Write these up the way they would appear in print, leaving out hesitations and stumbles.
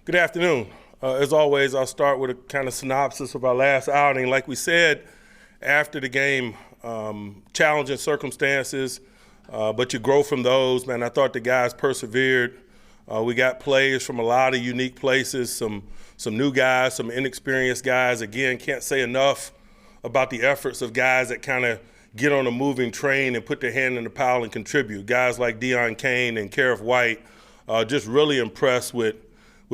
Good afternoon. As always, I'll start with a kind of synopsis of our last outing. Like we said after the game, challenging circumstances, but you grow from those. Man, I thought the guys persevered. We got players from a lot of unique places, some new guys, some inexperienced guys. Again, can't say enough about the efforts of guys that kind of get on a moving train and put their hand in the pile and contribute. Guys like Deon Cain and Karif White, just really impressed with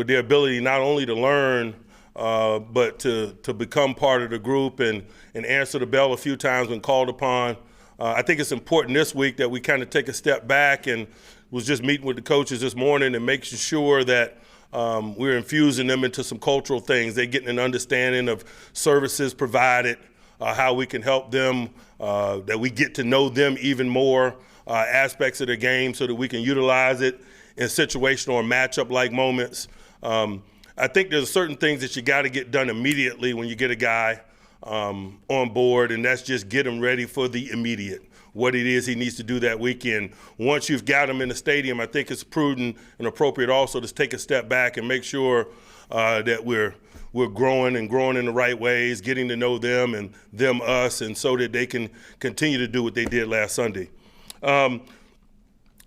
their ability not only to learn, but to become part of the group and answer the bell a few times when called upon. I think it's important this week that we kind of take a step back, and was just meeting with the coaches this morning and making sure that we're infusing them into some cultural things. They're getting an understanding of services provided, how we can help them, that we get to know them even more, aspects of the game so that we can utilize it in situational or matchup-like moments. I think there's certain things that you got to get done immediately when you get a guy on board, and that's just get him ready for the immediate, what it is he needs to do that weekend. Once you've got him in the stadium, I think it's prudent and appropriate also to take a step back and make sure that we're growing in the right ways, getting to know them and them us, and so that they can continue to do what they did last Sunday.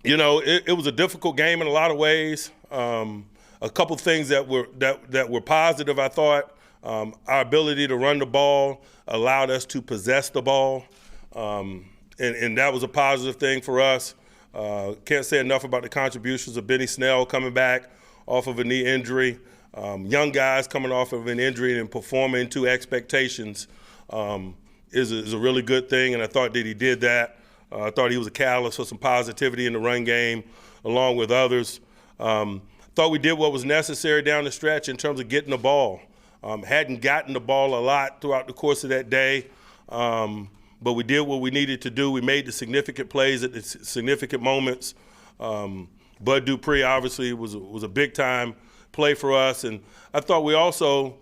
It was a difficult game in a lot of ways. A couple things that were positive, I thought. Our ability to run the ball allowed us to possess the ball, and that was a positive thing for us. Can't say enough about the contributions of Benny Snell coming back off of a knee injury. Young guys coming off of an injury and performing to expectations is a really good thing, and I thought that he did that. I thought he was a catalyst for some positivity in the run game, along with others. Thought we did what was necessary down the stretch in terms of getting the ball. Hadn't gotten the ball a lot throughout the course of that day, but we did what we needed to do. We made the significant plays at the significant moments. Bud Dupree obviously was a big-time play for us, and I thought we also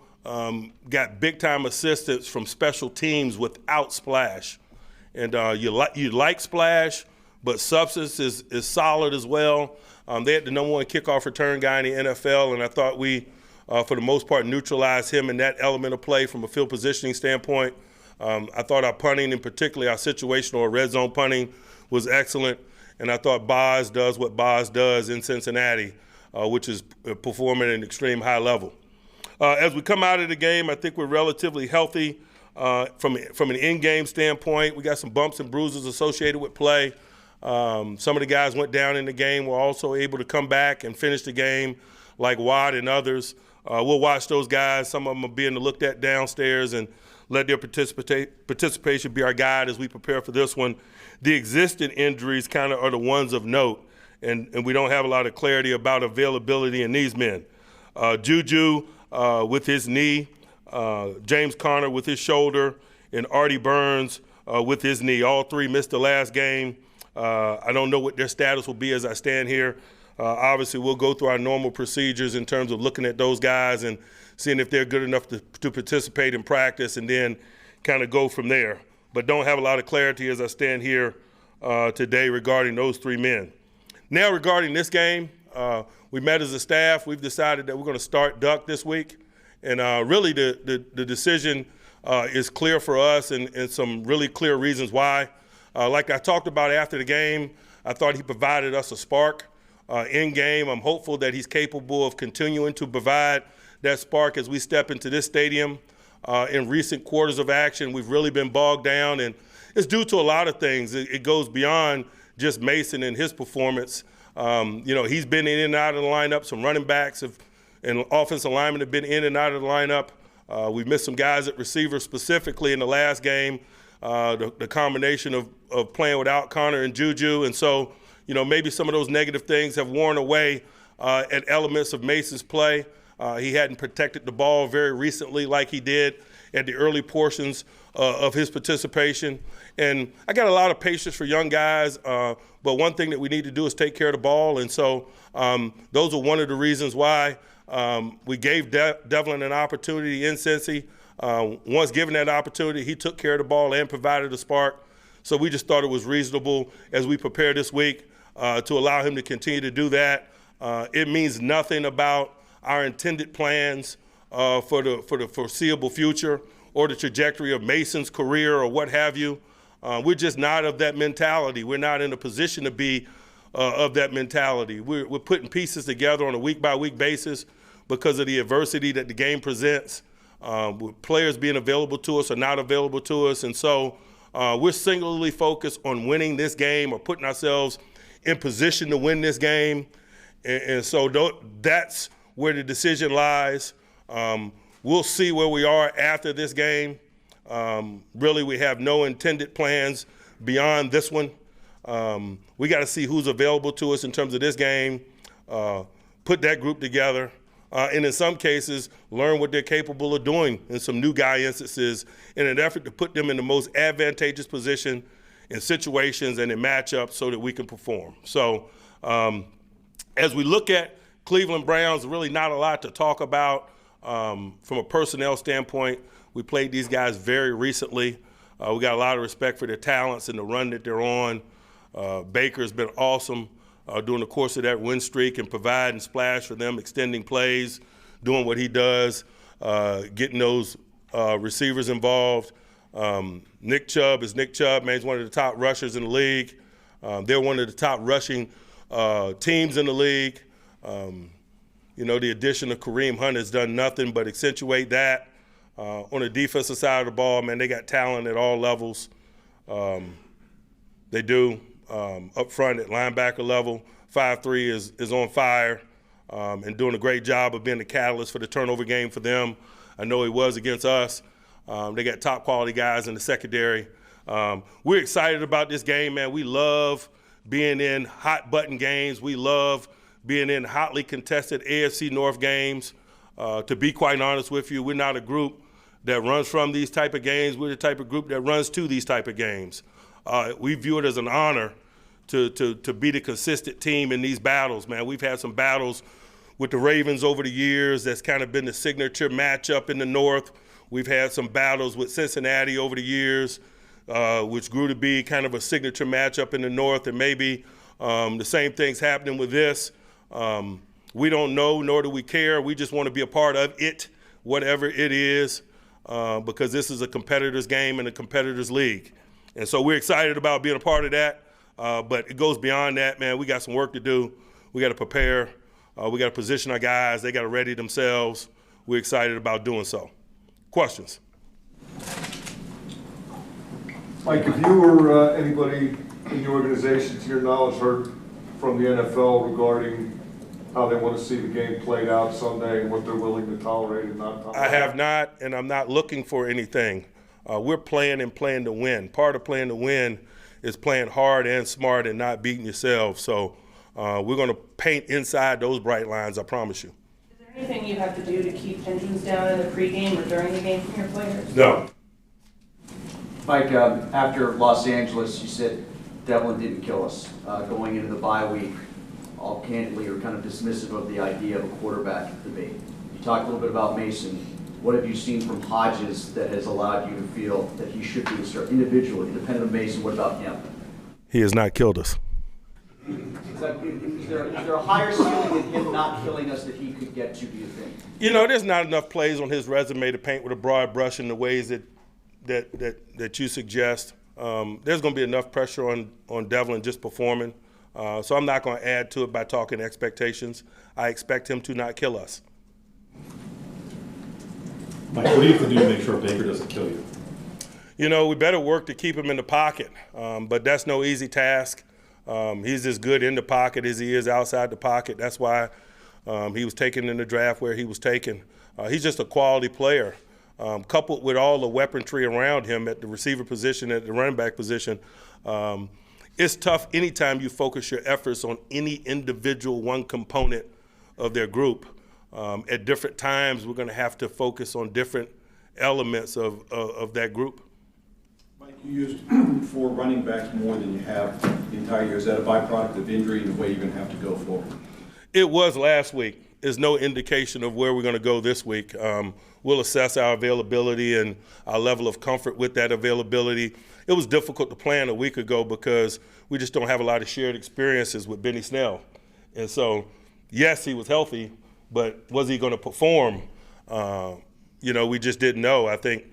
got big-time assistance from special teams without splash. And you like splash, but substance is solid as well. They had the number one kickoff return guy in the NFL, and I thought we, for the most part, neutralized him in that element of play from a field positioning standpoint. I thought our punting, and particularly our situational or red zone punting, was excellent. And I thought Boz does what Boz does in Cincinnati, which is performing at an extreme high level. As we come out of the game, I think we're relatively healthy from an in-game standpoint. We got some bumps and bruises associated with play. Some of the guys went down in the game, were also able to come back and finish the game, like Watt and others. We'll watch those guys. Some of them are being looked at downstairs and let their participation be our guide as we prepare for this one. The existing injuries kind of are the ones of note, and we don't have a lot of clarity about availability in these men. Juju with his knee, James Conner with his shoulder, and Artie Burns with his knee. All three missed the last game. I don't know what their status will be as I stand here. Obviously, we'll go through our normal procedures in terms of looking at those guys and seeing if they're good enough to participate in practice, and then kind of go from there. But don't have a lot of clarity as I stand here today regarding those three men. Now, regarding this game, we met as a staff. We've decided that we're going to start Duck this week. And really the decision is clear for us, and some really clear reasons why. Like I talked about after the game, I thought he provided us a spark in game. I'm hopeful that he's capable of continuing to provide that spark as we step into this stadium. In recent quarters of action, we've really been bogged down, and it's due to a lot of things. It goes beyond just Mason and his performance. He's been in and out of the lineup. Some running backs and offensive linemen have been in and out of the lineup. We've missed some guys at receiver specifically in the last game. The combination of playing without Conner and Juju. And so, maybe some of those negative things have worn away at elements of Mason's play. He hadn't protected the ball very recently like he did at the early portions of his participation. And I got a lot of patience for young guys, but one thing that we need to do is take care of the ball. And so those are one of the reasons why we gave Devlin an opportunity in Cincy. Once given that opportunity, he took care of the ball and provided a spark. So we just thought it was reasonable as we prepare this week to allow him to continue to do that. It means nothing about our intended plans for the foreseeable future or the trajectory of Mason's career or what have you. We're just not of that mentality. We're not in a position to be of that mentality. We're putting pieces together on a week-by-week basis because of the adversity that the game presents, with players being available to us or not available to us. And so we're singularly focused on winning this game or putting ourselves in position to win this game. And so that's where the decision lies. We'll see where we are after this game. Really, we have no intended plans beyond this one. We got to see who's available to us in terms of this game, put that group together, and in some cases, learn what they're capable of doing in some new guy instances in an effort to put them in the most advantageous position in situations and in matchups so that we can perform. So as we look at Cleveland Browns, really not a lot to talk about from a personnel standpoint. We played these guys very recently. We got a lot of respect for their talents and the run that they're on. Baker's been awesome during the course of that win streak and providing splash for them, extending plays, doing what he does, getting those receivers involved. Nick Chubb is Nick Chubb, man. He's one of the top rushers in the league. They're one of the top rushing teams in the league. The addition of Kareem Hunt has done nothing but accentuate that. On the defensive side of the ball, man, they got talent at all levels. They do. Up front at linebacker level, 5'3" is on fire and doing a great job of being the catalyst for the turnover game for them. I know he was against us. They got top quality guys in the secondary. We're excited about this game, man. We love being in hot button games. We love being in hotly contested AFC North games. To be quite honest with you, we're not a group that runs from these type of games. We're the type of group that runs to these type of games. We view it as an honor to be the consistent team in these battles, man. We've had some battles with the Ravens over the years. That's kind of been the signature matchup in the North. We've had some battles with Cincinnati over the years, which grew to be kind of a signature matchup in the North, and maybe the same thing's happening with this. We don't know, nor do we care. We just want to be a part of it, whatever it is, because this is a competitor's game and a competitor's league. And so we're excited about being a part of that, but it goes beyond that, man. We got some work to do. We got to prepare. We got to position our guys. They got to ready themselves. We're excited about doing so. Questions? Mike, if you or anybody in your organization, to your knowledge, heard from the NFL regarding how they want to see the game played out Sunday and what they're willing to tolerate and not tolerate? I have not, and I'm not looking for anything. We're playing to win. Part of playing to win is playing hard and smart and not beating yourself. So we're going to paint inside those bright lines, I promise you. Is there anything you have to do to keep tensions down in the pregame or during the game from your players? No. Mike, after Los Angeles, you said Devlin didn't kill us. Going into the bye week, all candidly, you're kind of dismissive of the idea of a quarterback debate. You talked a little bit about Mason. What have you seen from Hodges that has allowed you to feel that he should be a starter individually, independent of Mason? What about him? He has not killed us. Is there a higher ceiling in him not killing us that he could get to, do you think? There's not enough plays on his resume to paint with a broad brush in the ways that you suggest. There's going to be enough pressure on Devlin just performing. So I'm not going to add to it by talking expectations. I expect him to not kill us. Mike, what do you have to do to make sure Baker doesn't kill you? We better work to keep him in the pocket, but that's no easy task. He's as good in the pocket as he is outside the pocket. That's why he was taken in the draft where he was taken. He's just a quality player. Coupled with all the weaponry around him at the receiver position, at the running back position, it's tough anytime you focus your efforts on any individual one component of their group. At different times, we're going to have to focus on different elements of that group. Mike, you used 4 running backs more than you have the entire year. Is that a byproduct of injury and the way you're going to have to go forward? It was last week. It's no indication of where we're going to go this week. We'll assess our availability and our level of comfort with that availability. It was difficult to plan a week ago because we just don't have a lot of shared experiences with Benny Snell. And so, yes, he was healthy, but was he going to perform? We just didn't know. I think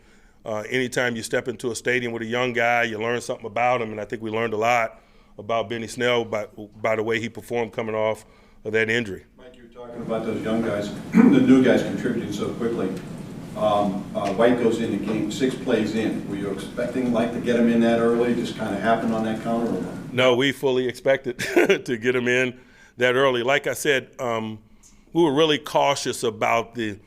anytime you step into a stadium with a young guy, you learn something about him, and I think we learned a lot about Benny Snell by the way he performed coming off of that injury. Mike, you were talking about those young guys, the new guys contributing so quickly. White goes in the game 6 plays in. Were you expecting to get him in that early? Just kind of happened on that counter or what? No, we fully expected to get him in that early. Like I said, we were really cautious about the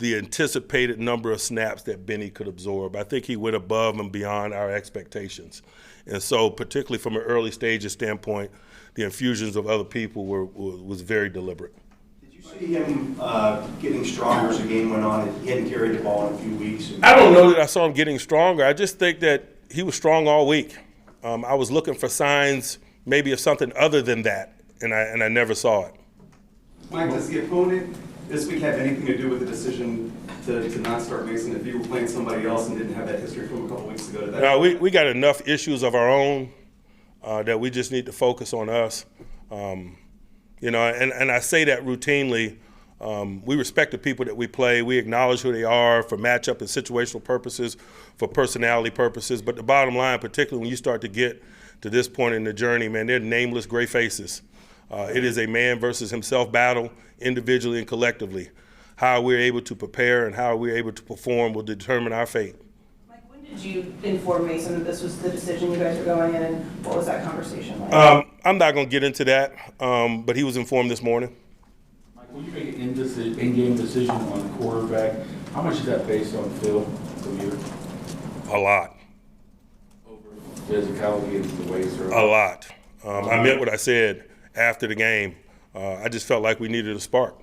anticipated number of snaps that Benny could absorb. I think he went above and beyond our expectations. And so particularly from an early stages standpoint, the infusions of other people was very deliberate. Did you see him getting stronger as the game went on? He hadn't carried the ball in a few weeks. I don't know that I saw him getting stronger. I just think that he was strong all week. I was looking for signs maybe of something other than that, and I never saw it. Mike, does the opponent this week have anything to do with the decision to not start Mason? If you were playing somebody else and didn't have that history from a couple weeks ago, did that? No, we got enough issues of our own that we just need to focus on us. And I say that routinely. We respect the people that we play. We acknowledge who they are for matchup and situational purposes, for personality purposes. But the bottom line, particularly when you start to get to this point in the journey, man, they're nameless gray faces. It is a man versus himself battle, individually and collectively. How we're able to prepare and how we're able to perform will determine our fate. Mike, when did you inform Mason that this was the decision you guys were going in, and what was that conversation like? I'm not going to get into that, but he was informed this morning. Mike, when you make an in-game decision on the quarterback, how much is that based on Phil from you? A lot. Over physicality and the ways they're A lot. I meant what I said after the game. I just felt like we needed a spark.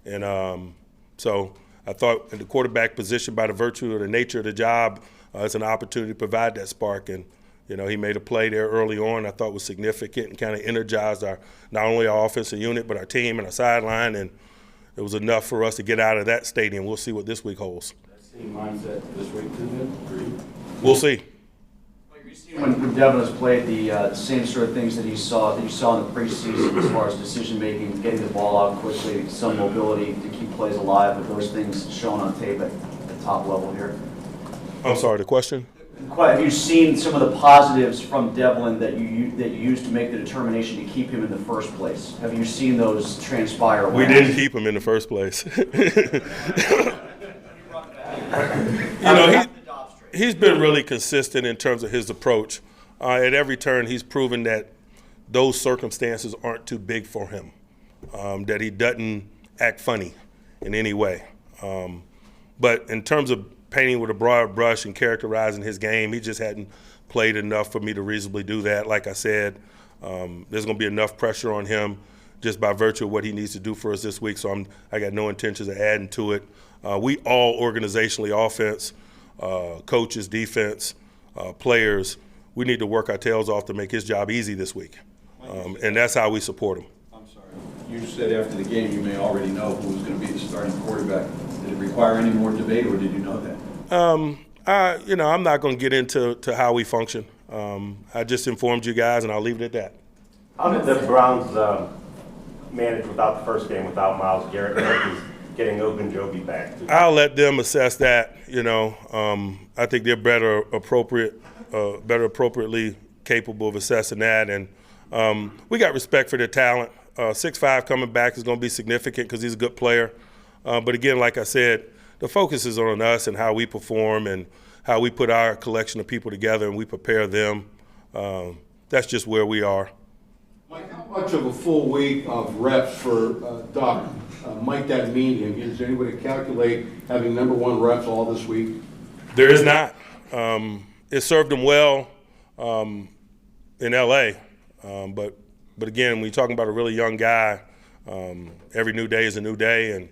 And so I thought in the quarterback position, by the virtue of the nature of the job, it's an opportunity to provide that spark. And, he made a play there early on I thought was significant and kind of energized not only our offensive unit, but our team and our sideline. And it was enough for us to get out of that stadium. We'll see what this week holds. that same mindset this week, isn't it? For you? We'll see. When Devlin has played the same sort of things that you saw in the preseason as far as decision making, getting the ball out quickly, some mobility to keep plays alive, but those things shown on tape at the top level here. I'm sorry, the question? Have you seen some of the positives from Devlin that you used to make the determination to keep him in the first place? Have you seen those transpire? We didn't keep him in the first place. He's been really consistent in terms of his approach. At every turn, he's proven that those circumstances aren't too big for him, that he doesn't act funny in any way. But in terms of painting with a broad brush and characterizing his game, he just hadn't played enough for me to reasonably do that. Like I said, there's going to be enough pressure on him just by virtue of what he needs to do for us this week, so I got no intentions of adding to it. We all organizationally, offense, coaches, defense, players, we need to work our tails off to make his job easy this week. And that's how we support him. I'm sorry. You said after the game you may already know who was going to be the starting quarterback. Did it require any more debate, or did you know that? I'm not going to get into how we function. I just informed you guys, and I'll leave it at that. How did the Browns manage without the first game, without Myles Garrett and getting Ogunjobi back? I'll let them assess that. I think they're better appropriately capable of assessing that. And we got respect for their talent. 6'5" coming back is going to be significant because he's a good player. But again, like I said, the focus is on us and how we perform and how we put our collection of people together and we prepare them. That's just where we are. Mike, how much of a full week of reps for Doc might that mean to him? Is there any way to calculate having number one reps all this week? There is not. It served him well in L.A., but again, when you're talking about a really young guy, every new day is a new day, and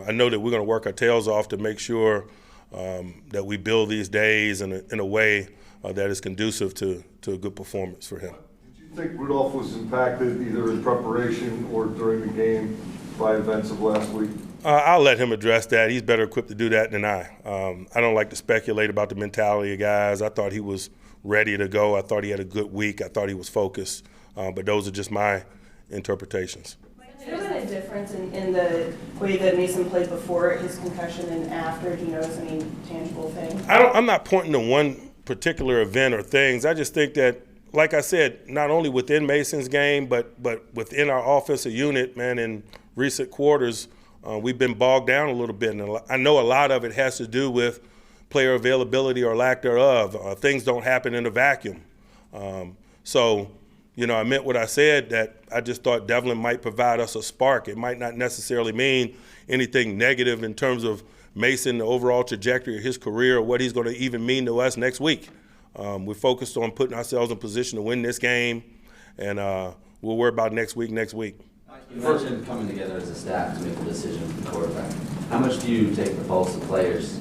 I know that we're going to work our tails off to make sure that we build these days in a way that is conducive to a good performance for him. Did you think Rudolph was impacted either in preparation or during the game by events of last week? I'll let him address that. He's better equipped to do that than I. I don't like to speculate about the mentality of guys. I thought he was ready to go. I thought he had a good week. I thought he was focused. But those are just my interpretations. Mike, Has there been a difference in the way that Mason played before his concussion and after? Do you notice any tangible thing? I'm not pointing to one particular event or things. I just think that, like I said, not only within Mason's game, but within our offensive unit, man, in recent quarters, we've been bogged down a little bit. And I know a lot of it has to do with player availability or lack thereof. Things don't happen in a vacuum. So, you know, I meant what I said, that I just thought Devlin might provide us a spark. It might not necessarily mean anything negative in terms of Mason, the overall trajectory of his career, or what he's going to even mean to us next week. We're focused on putting ourselves in position to win this game, and we'll worry about next week. You mentioned coming together as a staff to make a decision for the quarterback. How much do you take the pulse of players?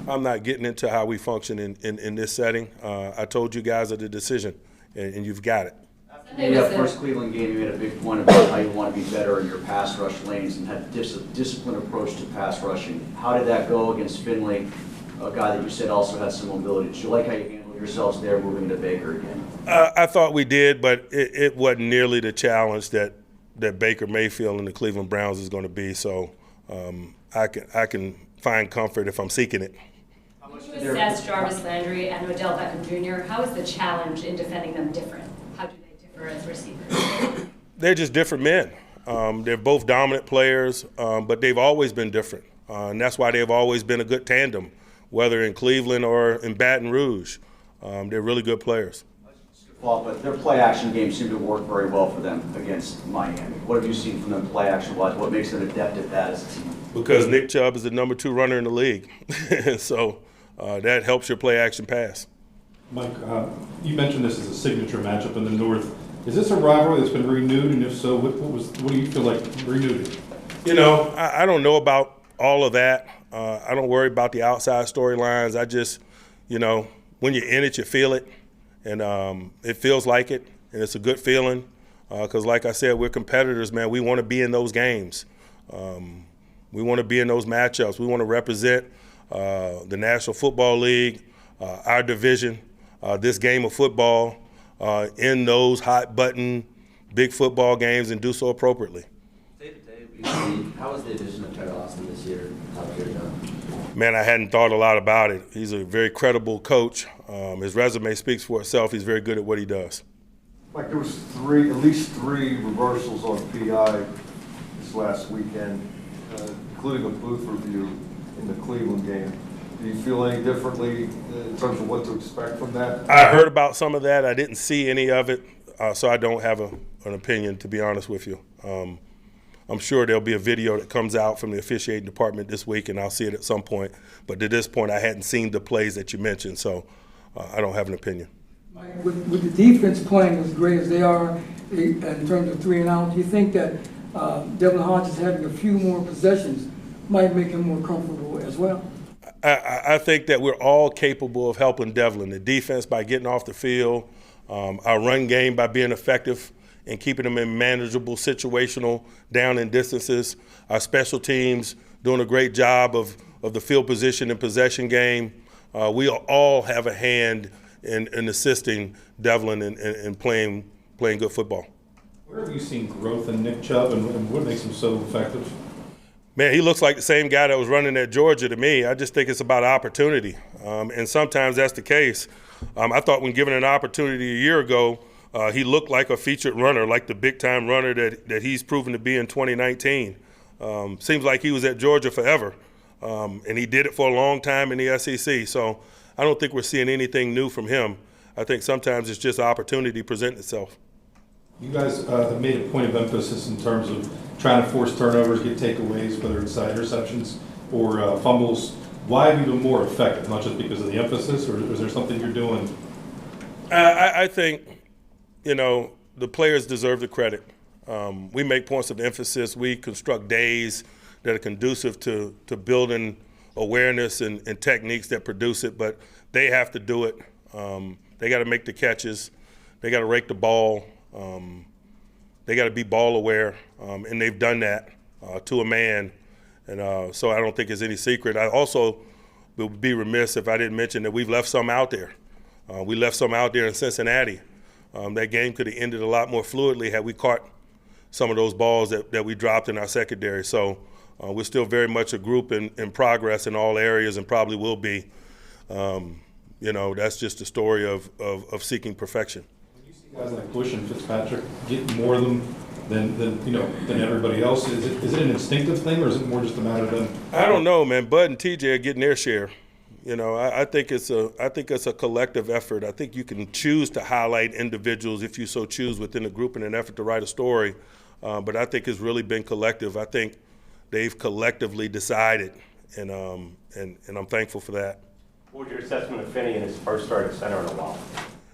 I'm not getting into how we function in this setting. I told you guys of the decision, and you've got it. In that first Cleveland game, you made a big point about how you want to be better in your pass rush lanes and had a disciplined approach to pass rushing. How did that go against Finley, a guy that you said also had some mobility? Did you like how you handled yourselves there moving to Baker again? I thought we did, but it wasn't nearly the challenge that Baker Mayfield and the Cleveland Browns is going to be. So I can find comfort if I'm seeking it. Would you assess Jarvis Landry and Odell Beckham Jr.? How is the challenge in defending them different? How do they differ as receivers? They're just different men. They're both dominant players, but they've always been different. And that's why they've always been a good tandem, whether in Cleveland or in Baton Rouge. They're really good players. Well, but their play-action game seemed to work very well for them against Miami. What have you seen from them play-action-wise? What makes them adept at that as a team? Because Nick Chubb is the number 2 runner in the league. So that helps your play-action pass. Mike, you mentioned this as a signature matchup in the North. Is this a rivalry that's been renewed, and if so, what do you feel like renewed it? You know, I don't know about all of that. I don't worry about the outside storylines. I just, you know, when you're in it, you feel it, and it feels like it, and it's a good feeling because, like I said, we're competitors, man. We want to be in those games. We want to be in those matchups. We want to represent the National Football League, our division, this game of football, in those hot-button, big football games, and do so appropriately. How was the addition of Terrell Austin this year? Man, I hadn't thought a lot about it. He's a very credible coach. His resume speaks for itself. He's very good at what he does. Like there was at least three reversals on PI this last weekend, including a booth review in the Cleveland game. Do you feel any differently in terms of what to expect from that? I heard about some of that. I didn't see any of it, so I don't have an opinion, to be honest with you. I'm sure there'll be a video that comes out from the officiating department this week, and I'll see it at some point. But to this point, I hadn't seen the plays that you mentioned, so I don't have an opinion. Mike, with the defense playing as great as they are in terms of 3 and out, do you think that Devlin Hodges having a few more possessions might make him more comfortable as well? I think that we're all capable of helping Devlin. The defense by getting off the field, our run game by being effective and keeping them in manageable situational down and distances, our special teams doing a great job of the field position and possession game. We all have a hand in assisting Devlin in playing good football. Where have you seen growth in Nick Chubb, and what makes him so effective? Man, he looks like the same guy that was running at Georgia to me. I just think it's about opportunity, and sometimes that's the case. I thought when given an opportunity a year ago, he looked like a featured runner, like the big-time runner that he's proven to be in 2019. Seems like he was at Georgia forever, and he did it for a long time in the SEC. So I don't think we're seeing anything new from him. I think sometimes it's just opportunity presenting itself. You guys have made a point of emphasis in terms of trying to force turnovers, get takeaways, whether it's interceptions or fumbles. Why have you been more effective? Not just because of the emphasis, or is there something you're doing? I think, you know, the players deserve the credit. We make points of emphasis. We construct days that are conducive to building awareness and techniques that produce it, but they have to do it. They got to make the catches. They got to rake the ball. They got to be ball aware, and they've done that to a man. And so I don't think it's any secret. I also would be remiss if I didn't mention that we've left some out there. We left some out there in Cincinnati. That game could have ended a lot more fluidly had we caught some of those balls that we dropped in our secondary. So we're still very much a group in progress in all areas and probably will be. That's just the story of seeking perfection. When you see guys like Bush and Fitzpatrick get more of them than everybody else, is it an instinctive thing, or is it more just a matter of them? I don't know, man. Bud and TJ are getting their share. I think it's a collective effort. I think you can choose to highlight individuals if you so choose within a group in an effort to write a story, but I think it's really been collective. I think they've collectively decided, and I'm thankful for that. What was your assessment of Finney in his first start at center in a while?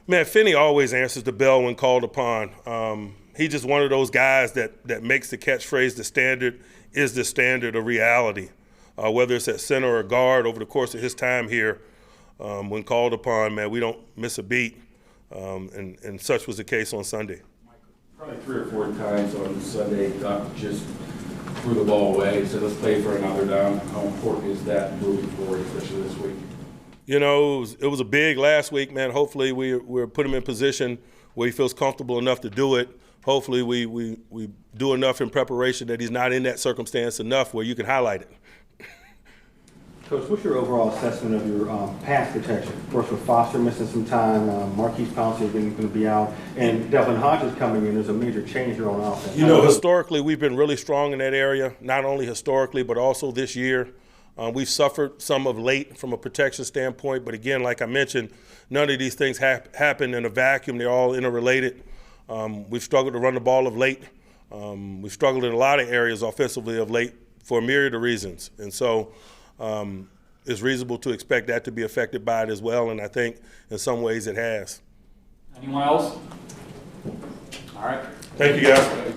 Man, Finney always answers the bell when called upon. He's just one of those guys that makes the catchphrase, the standard is the standard, a reality. Whether it's at center or guard, over the course of his time here, when called upon, man, we don't miss a beat. And such was the case on Sunday. Probably 3 or 4 times on Sunday, Doc just threw the ball away, said, let's play for another down. How important is that moving forward, especially this week? It was a big last week, man. Hopefully we're put him in position where he feels comfortable enough to do it. Hopefully we do enough in preparation that he's not in that circumstance enough where you can highlight it. Coach, what's your overall assessment of your pass protection? Of course, with Foster missing some time, Marquise Pouncey is going to be out, and Devlin Hodges coming in, there's a major change here on offense. Historically, we've been really strong in that area, not only historically, but also this year. We've suffered some of late from a protection standpoint, but again, like I mentioned, none of these things happen in a vacuum. They're all interrelated. We've struggled to run the ball of late. We've struggled in a lot of areas offensively of late for a myriad of reasons. And so it's reasonable to expect that to be affected by it as well, and I think in some ways it has. Anyone else? All right. Thank you, guys.